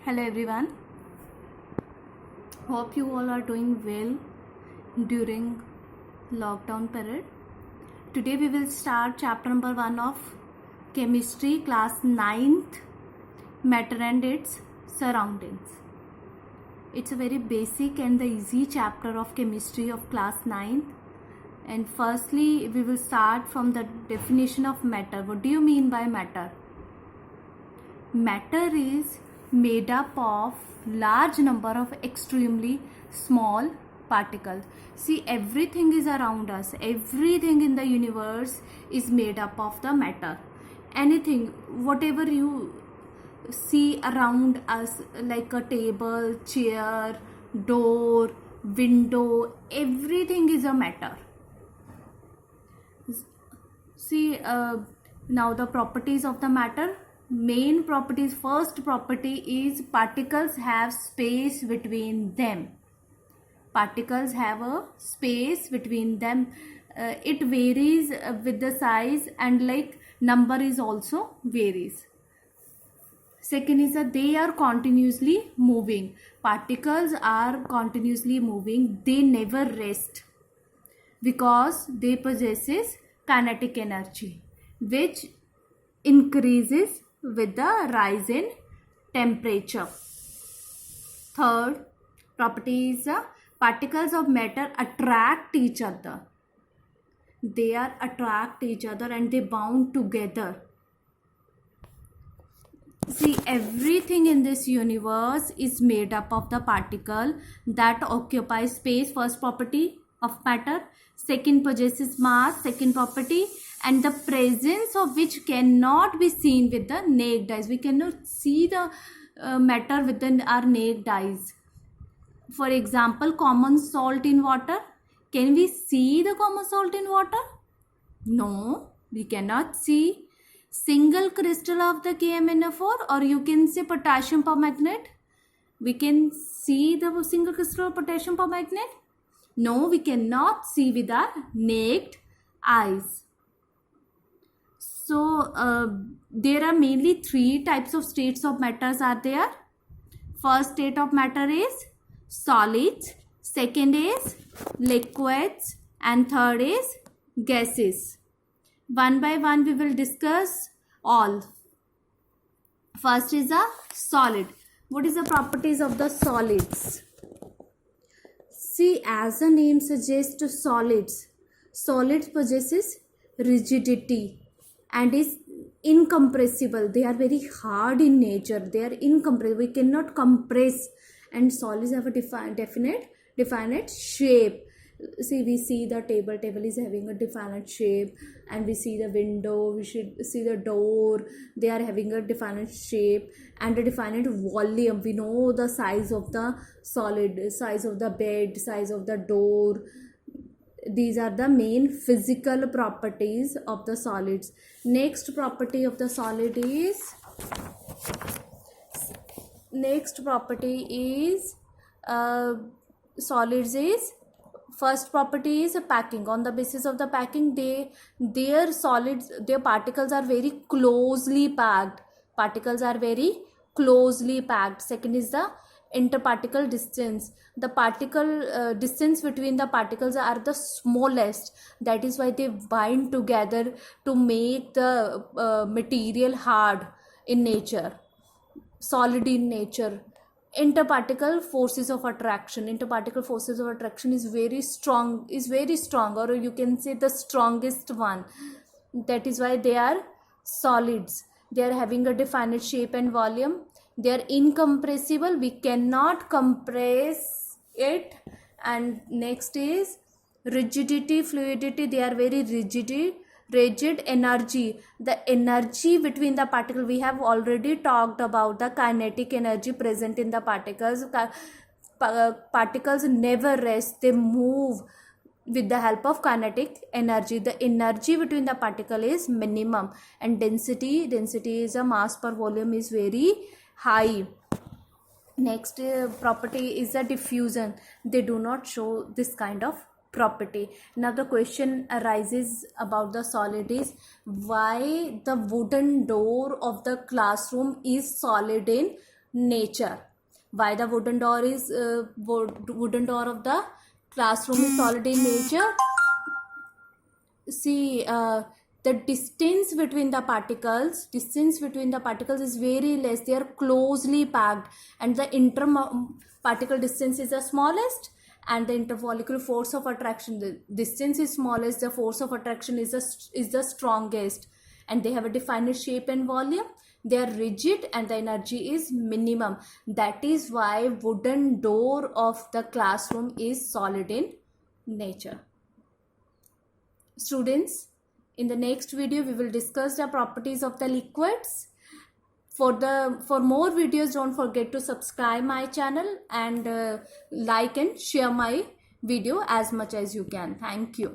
Hello everyone. Hope you all are doing well during lockdown period. Today we will start chapter number 1 of chemistry class 9th, matter and its surroundings. It's a very basic and the easy chapter of chemistry of class 9th. And firstly we will start from the definition of matter. What do you mean by matter? Matter is made up of large number of extremely small particles. See, everything is around us. Everything in the universe is made up of the matter. Anything, whatever you see around us, like a table, chair, door, window, everything is a matter. See, now the properties of the matter. Main properties, first property is particles have space between them. Particles have a space between them. It varies with the size, and like number is also varies. Second is that they are continuously moving. Particles are continuously moving. They never rest because they possesses kinetic energy, which increases with the rise in temperature. Third property is particles of matter attract each other. They are attract each other and they bound together. See, everything in this universe is made up of the particle that occupies space. First property of matter. Second, possesses mass. Second property, and the presence of which cannot be seen with the naked eyes. We cannot see the matter within our naked eyes. For example, common salt in water. Can we see the common salt in water? No, we cannot see. Single crystal of the KMnO4, or you can say potassium permanganate. We can see the single crystal of potassium permanganate. No, we cannot see with our naked eyes. So there are mainly three types of states of matters are there. First state of matter is solids, second is liquids, and third is gases. One by one we will discuss all. First is a solid. What is the properties of the solids? See, as the name suggests, solids possesses rigidity and is incompressible. They are very hard in nature. They are incompressible. We cannot compress, and solids have a definite shape. See, we see the table is having a definite shape, and we see the window, we should see the door, they are having a definite shape and a definite volume. We know the size of the solid, size of the bed, size of the door. These are the main physical properties of the solids. Next property of the solid is solids is first property is packing. On the basis of the packing, their particles are very closely packed. Second is the interparticle distance. The particle distance between the particles are the smallest. That is why they bind together to make the material hard in nature, solid in nature. Interparticle forces of attraction is very strong, or you can say the strongest one. That is why they are solids. They are having a definite shape and volume. They are incompressible. We cannot compress it. And next is rigidity, fluidity. They are very rigid. Energy, the energy between the particle. We have already talked about the kinetic energy present in the particles. Particles never rest. They move with the help of kinetic energy. The energy between the particle is minimum, and density is a mass per volume is very high. Next property is the diffusion. They do not show this kind of property. Now the question arises about the solid is why the wooden door of the classroom is solid in nature. Why the wooden door of the classroom is solid in nature? See, the distance between the particles is very less. They are closely packed, and the interparticle distance is the smallest, and the intermolecular force of attraction, the distance is smallest, the force of attraction is the strongest, and they have a defined shape and volume. They are rigid and the energy is minimum. That is why wooden door of the classroom is solid in nature. Students, in the next video we will discuss the properties of the liquids. For more videos, don't forget to subscribe my channel and like and share my video as much as you can. Thank you.